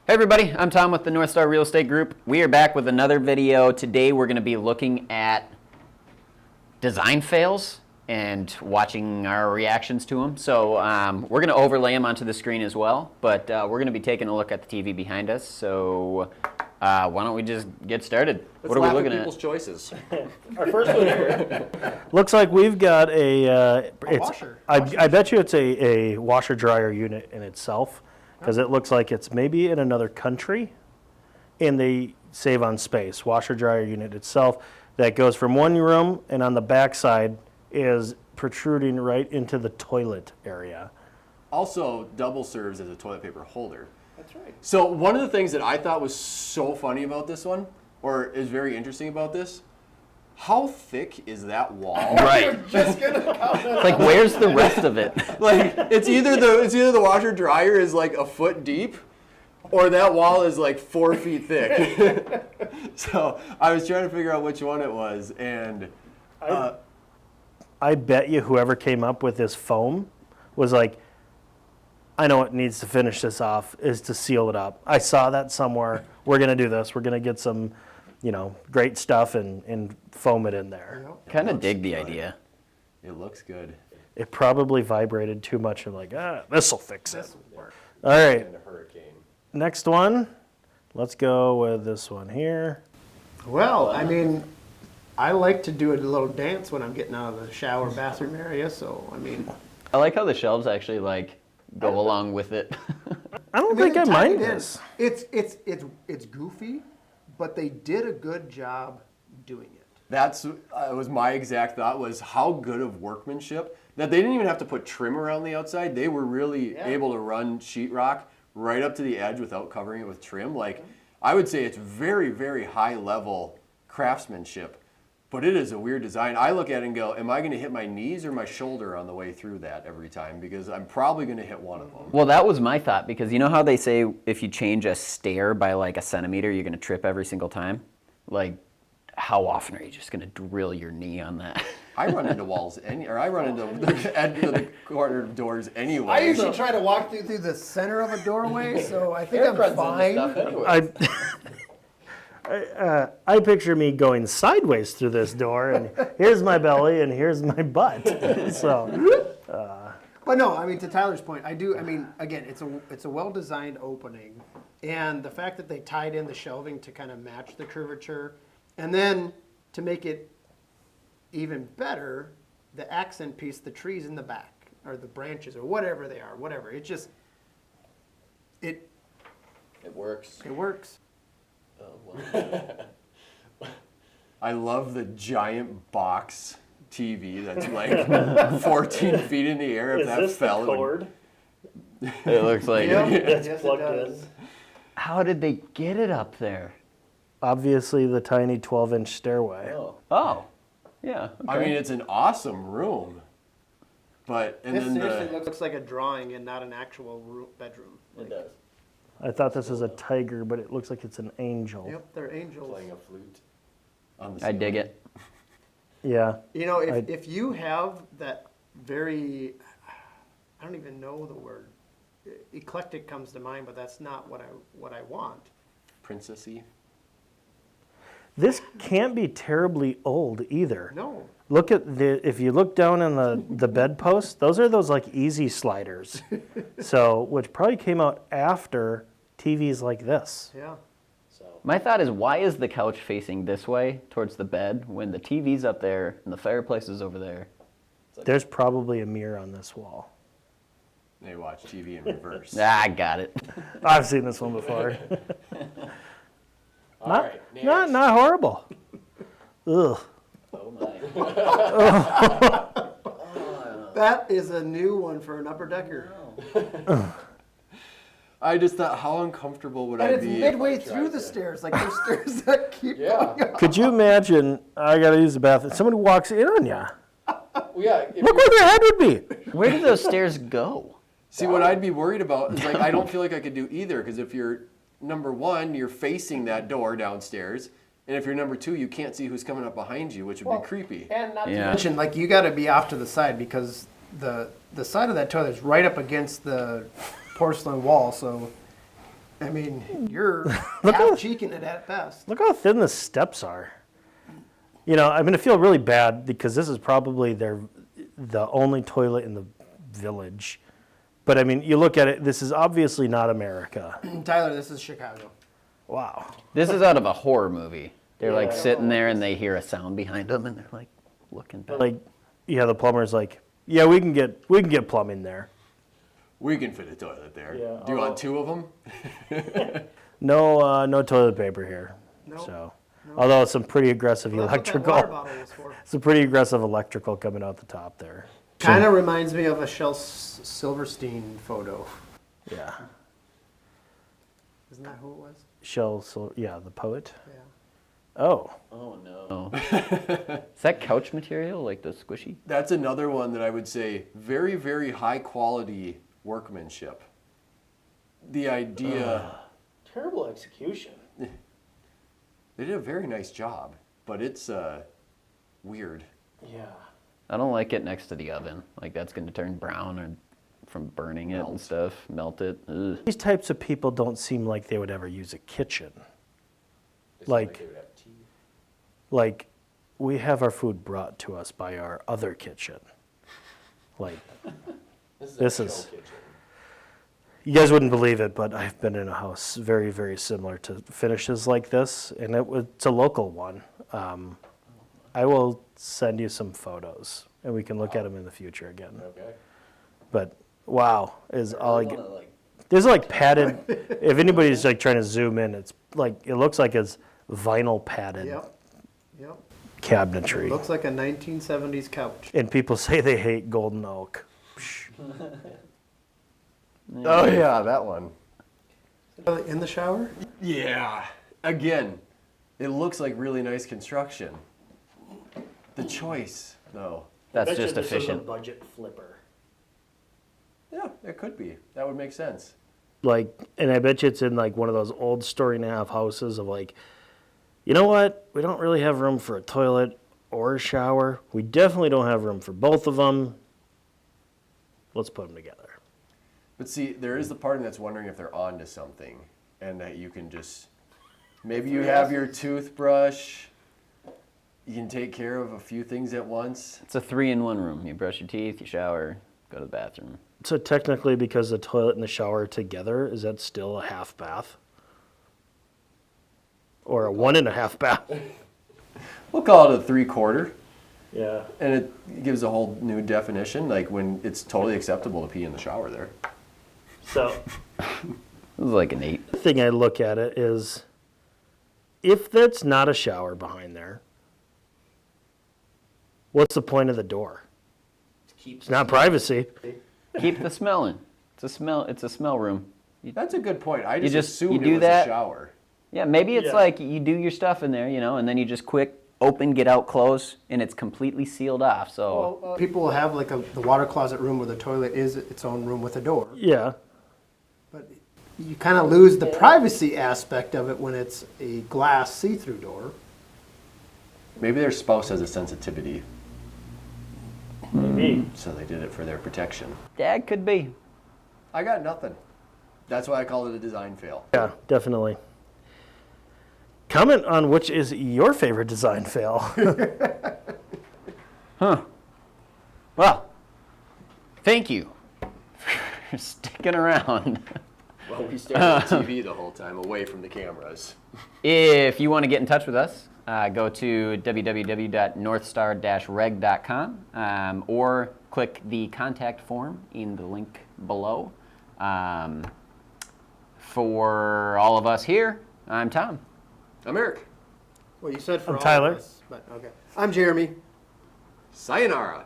Hey everybody, I'm Tom with the North Star Real Estate Group. We are back with another video. Today we're going to be looking at design fails and watching our reactions to them. So we're going to overlay them onto the screen as well, but we're going to be taking a look at the TV behind us. So why don't we just get started? What are we looking at? People's choices. Our first one here. Looks like we've got a washer. I bet you it's a washer dryer unit in itself, because it looks like it's maybe in another country, and they save on space. Washer dryer unit itself that goes from one room, and on the back side is protruding right into the toilet area. Also, double serves as a toilet paper holder. That's right. So one of the things that I thought was so funny about this one, or is very interesting about this, how thick is that wall? Right. Just gonna Like, where's the rest of it? Like it's either the washer dryer is like a foot deep, or that wall is like 4 feet thick. So I was trying to figure out which one it was, and I bet you whoever came up with this foam was like, I know what needs to finish this off is to seal it up. I saw that somewhere. We're going to do this. We're going to get some, great stuff and foam it in there. Kind of dig the idea. it looks good. It probably vibrated too much. I'm like, this will fix it. All right. And a hurricane. Next one. Let's go with this one here. Well, I mean, I like to do a little dance when I'm getting out of the shower bathroom area, so I mean. I like how the shelves actually go along with it. I don't think I they mind tied it in. this. It's goofy, but they did a good job doing it. That's was my exact thought, was how good of workmanship that they didn't even have to put trim around the outside. They were really able to run sheetrock right up to the edge without covering it with trim. Like, I would say it's very, very high level craftsmanship, but it is a weird design. I look at it and go, am I going to hit my knees or my shoulder on the way through that every time? Because I'm probably going to hit one of them. Well, that was my thought, because you know how they say if you change a stair by like a centimeter, you're going to trip every single time? Like, how often are you just going to drill your knee on that? I run into walls, I run into the edge of the corner doors anyway. I usually try to walk through the center of a doorway, so I think I'm fine. I picture me going sideways through this door, and here's my belly, and here's my butt. So, But no, I mean, to Tyler's point, I mean, again, it's a well-designed opening, and the fact that they tied in the shelving to kind of match the curvature, and then to make it even better, the accent piece, the trees in the back, or the branches, or whatever they are, whatever. It just, it works. It works. I love the giant box TV that's like 14 feet in the air. If that fell, It looks like Yes, plugged in. How did they get it up there? obviously, the tiny 12-inch stairway. Oh, yeah. Okay. I mean, it's an awesome room, but This seriously looks like a drawing and not an actual bedroom. it does. I thought this was a tiger, but it looks like it's an angel. Yep, they're angels. Playing a flute. On the I dig ceiling. it. Yeah. You know, if you have that very, I don't even know the word, eclectic comes to mind, but that's not what I want. Princessy. This can't be terribly old either. No. Look at if you look down in the bedposts, those are those like easy sliders. So, which probably came out after TVs like this. Yeah. My thought is, why is the couch facing this way towards the bed when the TV's up there and the fireplace is over there? There's probably a mirror on this wall. They watch TV in reverse. Ah, I got it. I've seen this one before. All right, Not horrible. Ugh. Oh my. That is a new one for an upper decker. I just thought, how uncomfortable would And I it's be? midway through the stairs. Like there's stairs that keep going up. Could you imagine, I got to use the bathroom, somebody walks in on you. Well, yeah, Look where their head would be. Where do those stairs go? See, what I'd be worried about is, like, I don't feel like I could do either, because if you're number one, you're facing that door downstairs, and if you're number two, you can't see who's coming up behind you, which would be creepy. And not to Yeah. mention, like you got to be off to the side because the side of that toilet is right up against the porcelain wall, so I mean, you're half cheeking it at best. Look how thin the steps are. You know, I'm going to feel really bad because this is probably the only toilet in the village. But I mean, you look at it, this is obviously not America. Tyler, this is Chicago. Wow. This is out of a horror movie. They're like Yeah. sitting there and they hear a sound behind them and they're like looking back. Like, yeah, the plumber's like, yeah, we can get plumbing there. We can fit a toilet there. Yeah, Do you want 2 of them? No toilet paper here. Nope. So, although some pretty aggressive Well, that's what that electrical, water bottle was for. some pretty aggressive electrical coming out the top there. Kind of reminds me of a Shel Silverstein photo. Yeah. Isn't that who it was? Yeah, the poet. Yeah. Oh, Oh no. Is that couch material, like the squishy? That's another one that I would say very, very high quality workmanship. The idea, terrible execution. they did a very nice job, but it's weird. Yeah. I don't like it next to the oven. Like that's going to turn brown or from burning it and stuff, melt it. Ugh. These types of people don't seem like they would ever use a kitchen. Like we have our food brought to us by our other kitchen. Like this is you guys wouldn't believe it, but I've been in a house very, very similar to finishes like this, and it's a local one. I will send you some photos, and we can look at them in the future again. Okay. But wow, is all I get. There's like padded. If anybody's like trying to zoom in, it's like it looks like it's vinyl padded Yep. Yep. cabinetry. Looks like a 1970s couch. And people say they hate golden oak. Oh yeah, that one. In the shower? Yeah. Again, it looks like really nice construction. The choice, though. That's just efficient. budget flipper. Yeah, it could be. That would make sense. Like, and I bet you it's in like one of those old story and a half houses of like, you know what? We don't really have room for a toilet or a shower. We definitely don't have room for both of them. Let's put them together. But see, there is the part of me that's wondering if they're on to something and that you can just, maybe you have your toothbrush, you can take care of a few things at once. It's a 3-in-1 room. You brush your teeth, you shower, go to the bathroom. So technically, because the toilet and the shower are together, is that still a half bath? Or a 1.5 bath? We'll call it a 3/4. Yeah. And it gives a whole new definition, like when it's totally acceptable to pee in the shower there. So This is like an 8. the thing I look at it is, if that's not a shower behind there, what's the point of the door? It's not privacy. Keep the smell in. It's a smell room. That's a good point. I just assumed you it do was that? a shower. Yeah, maybe it's Yeah. like you do your stuff in there, and then you just quick open, get out, close, and it's completely sealed off. So People will have like the water closet room where the toilet is its own room with a door. Yeah. But you kind of lose the privacy aspect of it when it's a glass see-through door. Maybe their spouse has a sensitivity, Maybe. so they did it for their protection. yeah, it could be. I got nothing. That's why I called it a design fail. Yeah, definitely. Comment on which is your favorite design fail. Well, thank you for sticking around. Well, we stared at the TV the whole time, away from the cameras. If you want to get in touch with us, go to www.northstar-reg.com or click the contact form in the link below. For all of us here, I'm Tom. I'm Eric. Well, you said for I'm all Tyler. of us, but okay. I'm Jeremy. Sayonara.